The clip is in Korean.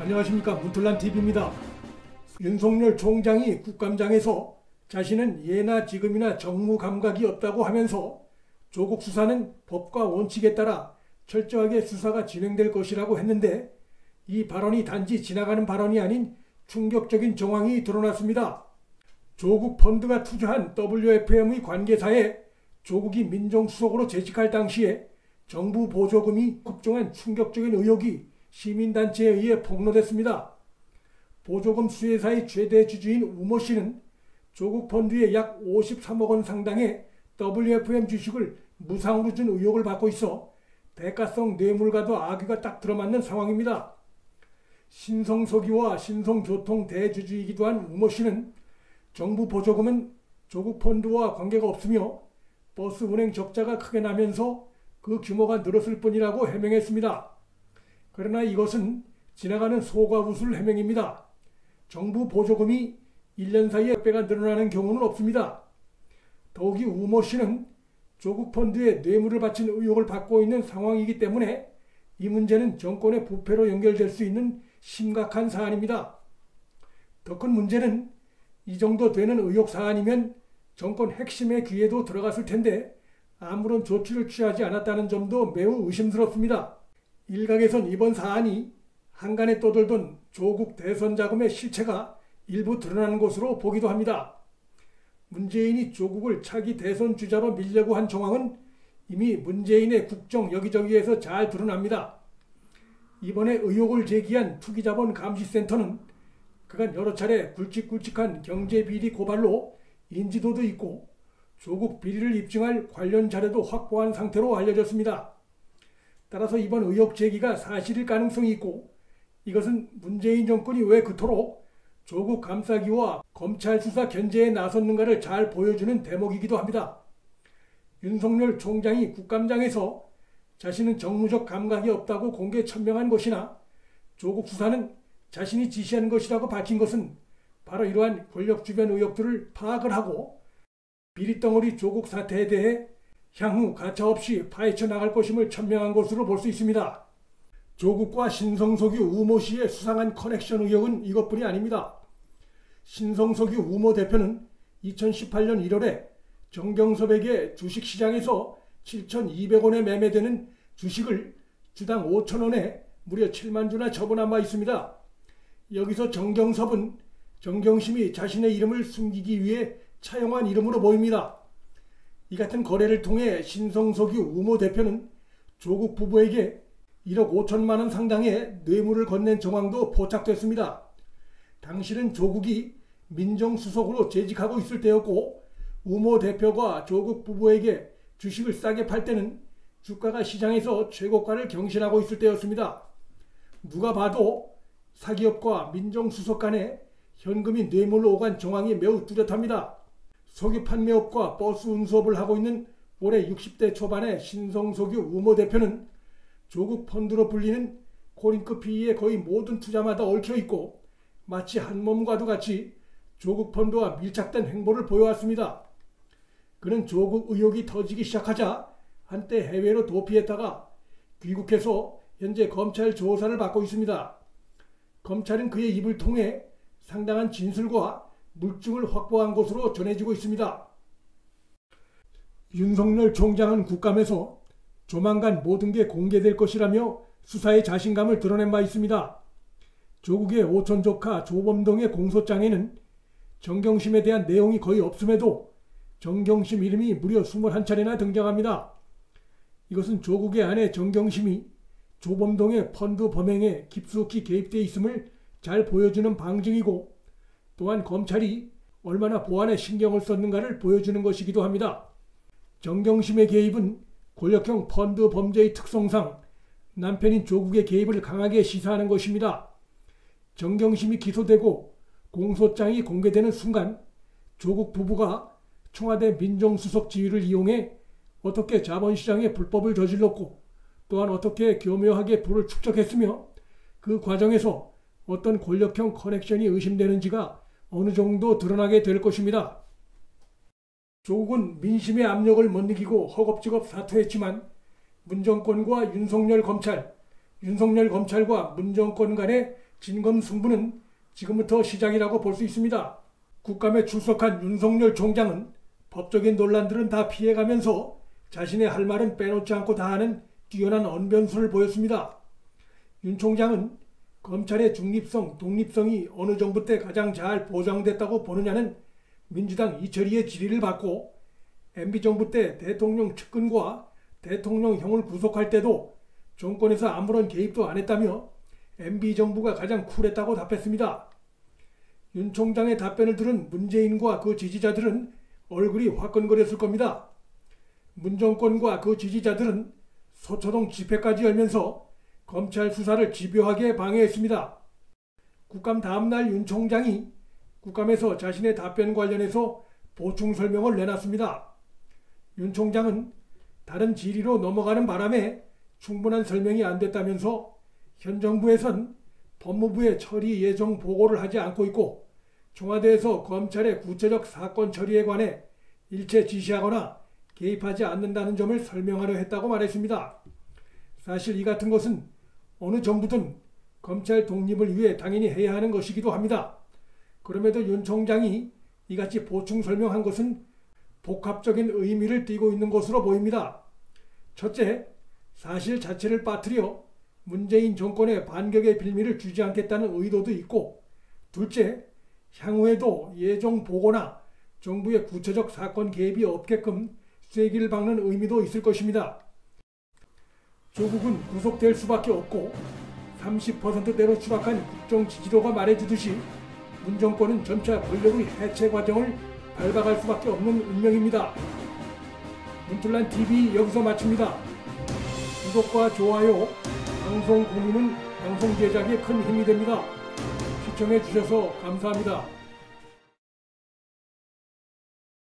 안녕하십니까, 문틀란TV입니다. 윤석열 총장이 국감장에서 자신은 예나 지금이나 정무 감각이 없다고 하면서 조국 수사는 법과 원칙에 따라 철저하게 수사가 진행될 것이라고 했는데, 이 발언이 단지 지나가는 발언이 아닌 충격적인 정황이 드러났습니다. 조국 펀드가 투자한 WFM의 관계사에 조국이 민정수석으로 재직할 당시에 정부 보조금이 급증한 충격적인 의혹이 시민단체에 의해 폭로됐습니다. 보조금 수혜사의 최대 주주인 우모 씨는 조국 펀드에 약 53억 원 상당의 WFM 주식을 무상으로 준 의혹을 받고 있어 대가성 뇌물과도 악의가 딱 들어맞는 상황입니다. 신성석유와 신성교통 대주주이기도 한 우모 씨는 정부 보조금은 조국 펀드와 관계가 없으며 버스 운행 적자가 크게 나면서 그 규모가 늘었을 뿐이라고 해명했습니다. 그러나 이것은 지나가는 소가우술 해명입니다. 정부 보조금이 1년 사이에 배가 늘어나는 경우는 없습니다. 더욱이 우모 씨는 조국 펀드에 뇌물을 바친 의혹을 받고 있는 상황이기 때문에 이 문제는 정권의 부패로 연결될 수 있는 심각한 사안입니다. 더 큰 문제는 이 정도 되는 의혹 사안이면 정권 핵심의 귀에도 들어갔을 텐데 아무런 조치를 취하지 않았다는 점도 매우 의심스럽습니다. 일각에선 이번 사안이 한간에 떠돌던 조국 대선 자금의 실체가 일부 드러나는 것으로 보기도 합니다. 문재인이 조국을 차기 대선 주자로 밀려고 한 정황은 이미 문재인의 국정 여기저기에서 잘 드러납니다. 이번에 의혹을 제기한 투기자본감시센터는 그간 여러 차례 굵직굵직한 경제비리 고발로 인지도도 있고 조국 비리를 입증할 관련 자료도 확보한 상태로 알려졌습니다. 따라서 이번 의혹 제기가 사실일 가능성이 있고, 이것은 문재인 정권이 왜 그토록 조국 감싸기와 검찰 수사 견제에 나섰는가를 잘 보여주는 대목이기도 합니다. 윤석열 총장이 국감장에서 자신은 정무적 감각이 없다고 공개 천명한 것이나 조국 수사는 자신이 지시한 것이라고 밝힌 것은 바로 이러한 권력 주변 의혹들을 파악을 하고 비리덩어리 조국 사태에 대해 향후 가차없이 파헤쳐 나갈 것임을 천명한 것으로 볼 수 있습니다. 조국과 신성석유 우모 씨의 수상한 커넥션 의혹은 이것뿐이 아닙니다. 신성석유 우모 대표는 2018년 1월에 정경섭에게 주식시장에서 7,200원에 매매되는 주식을 주당 5,000원에 무려 7만 주나 처분한 바 있습니다. 여기서 정경섭은 정경심이 자신의 이름을 숨기기 위해 차용한 이름으로 보입니다. 이 같은 거래를 통해 신성석유 우모 대표는 조국 부부에게 1억 5천만 원 상당의 뇌물을 건넨 정황도 포착됐습니다. 당시는 조국이 민정수석으로 재직하고 있을 때였고, 우모 대표가 조국 부부에게 주식을 싸게 팔 때는 주가가 시장에서 최고가를 경신하고 있을 때였습니다. 누가 봐도 사기업과 민정수석 간에 현금이 뇌물로 오간 정황이 매우 뚜렷합니다. 석유 판매업과 버스 운수업을 하고 있는 올해 60대 초반의 신성석유 우모 대표는 조국 펀드로 불리는 코링크 PE의 거의 모든 투자마다 얽혀있고 마치 한 몸과도 같이 조국 펀드와 밀착된 행보를 보여왔습니다. 그는 조국 의혹이 터지기 시작하자 한때 해외로 도피했다가 귀국해서 현재 검찰 조사를 받고 있습니다. 검찰은 그의 입을 통해 상당한 진술과 물증을 확보한 것으로 전해지고 있습니다. 윤석열 총장은 국감에서 조만간 모든 게 공개될 것이라며 수사의 자신감을 드러낸 바 있습니다. 조국의 오촌 조카 조범동의 공소장에는 정경심에 대한 내용이 거의 없음에도 정경심 이름이 무려 21차례나 등장합니다. 이것은 조국의 아내 정경심이 조범동의 펀드 범행에 깊숙이 개입되어 있음을 잘 보여주는 방증이고, 또한 검찰이 얼마나 보안에 신경을 썼는가를 보여주는 것이기도 합니다. 정경심의 개입은 권력형 펀드 범죄의 특성상 남편인 조국의 개입을 강하게 시사하는 것입니다. 정경심이 기소되고 공소장이 공개되는 순간 조국 부부가 청와대 민정수석 지위를 이용해 어떻게 자본시장에 불법을 저질렀고, 또한 어떻게 교묘하게 부를 축적했으며 그 과정에서 어떤 권력형 커넥션이 의심되는지가 어느 정도 드러나게 될 것입니다. 조국은 민심의 압력을 못 이기고 허겁지겁 사퇴했지만 문정권과 윤석열 검찰과 문정권 간의 진검승부는 지금부터 시작이라고 볼 수 있습니다. 국감에 출석한 윤석열 총장은 법적인 논란들은 다 피해가면서 자신의 할 말은 빼놓지 않고 다하는 뛰어난 언변술을 보였습니다. 윤 총장은 검찰의 중립성, 독립성이 어느 정부 때 가장 잘 보장됐다고 보느냐는 민주당 이철희의 질의를 받고 MB정부 때 대통령 측근과 대통령형을 구속할 때도 정권에서 아무런 개입도 안 했다며 MB정부가 가장 쿨했다고 답했습니다. 윤 총장의 답변을 들은 문재인과 그 지지자들은 얼굴이 화끈거렸을 겁니다. 문정권과 그 지지자들은 서초동 집회까지 열면서 검찰 수사를 집요하게 방해했습니다. 국감 다음날 윤 총장이 국감에서 자신의 답변 관련해서 보충 설명을 내놨습니다. 윤 총장은 다른 질의로 넘어가는 바람에 충분한 설명이 안 됐다면서 현 정부에선 법무부에 처리 예정 보고를 하지 않고 있고 청와대에서 검찰의 구체적 사건 처리에 관해 일체 지시하거나 개입하지 않는다는 점을 설명하려 했다고 말했습니다. 사실 이 같은 것은 어느 정부든 검찰 독립을 위해 당연히 해야 하는 것이기도 합니다. 그럼에도 윤 총장이 이같이 보충 설명한 것은 복합적인 의미를 띠고 있는 것으로 보입니다. 첫째, 사실 자체를 빠뜨려 문재인 정권의 반격의 빌미를 주지 않겠다는 의도도 있고, 둘째, 향후에도 예정 보고나 정부의 구체적 사건 개입이 없게끔 쐐기를 박는 의미도 있을 것입니다. 조국은 구속될 수밖에 없고 30%대로 추락한 국정 지지도가 말해주듯이 문 정권은 점차 권력의 해체 과정을 밟아갈 수밖에 없는 운명입니다. 문틀란TV 여기서 마칩니다. 구독과 좋아요, 방송 공유는 방송 제작에 큰 힘이 됩니다. 시청해 주셔서 감사합니다.